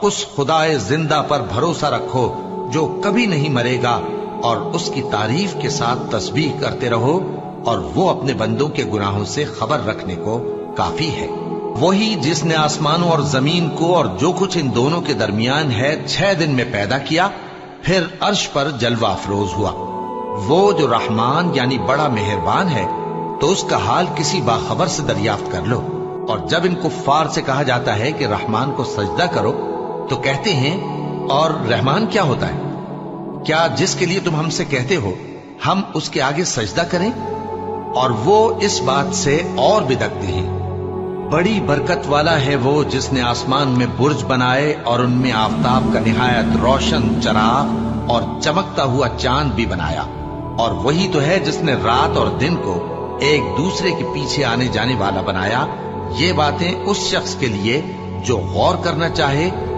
اس خدائے زندہ پر بھروسہ رکھو جو کبھی نہیں مرے گا، اور اس کی تعریف کے ساتھ تسبیح کرتے رہو، اور وہ اپنے بندوں کے گناہوں سے خبر رکھنے کو کافی ہے۔ وہی جس نے آسمانوں اور زمین کو اور جو کچھ ان دونوں کے درمیان ہے 6 دن میں پیدا کیا، پھر عرش پر جلوہ افروز ہوا۔ وہ جو رحمان یعنی بڑا مہربان ہے، تو اس کا حال کسی باخبر سے دریافت کر لو۔ اور جب ان کفار سے کہا جاتا ہے کہ رحمان کو سجدہ کرو، تو کہتے ہیں اور رحمان کیا ہوتا ہے؟ کیا جس کے لیے تم ہم سے کہتے ہو ہم اس کے آگے سجدہ کریں؟ اور وہ اس بات سے اور بدکتے ہیں۔ بڑی برکت والا ہے وہ جس نے آسمان میں برج بنائے اور ان میں آفتاب کا نہایت روشن چراغ اور چمکتا ہوا چاند بھی بنایا، اور وہی تو ہے جس نے رات اور دن کو ایک دوسرے کے پیچھے آنے جانے والا بنایا۔ یہ باتیں اس شخص کے لیے جو غور کرنا چاہے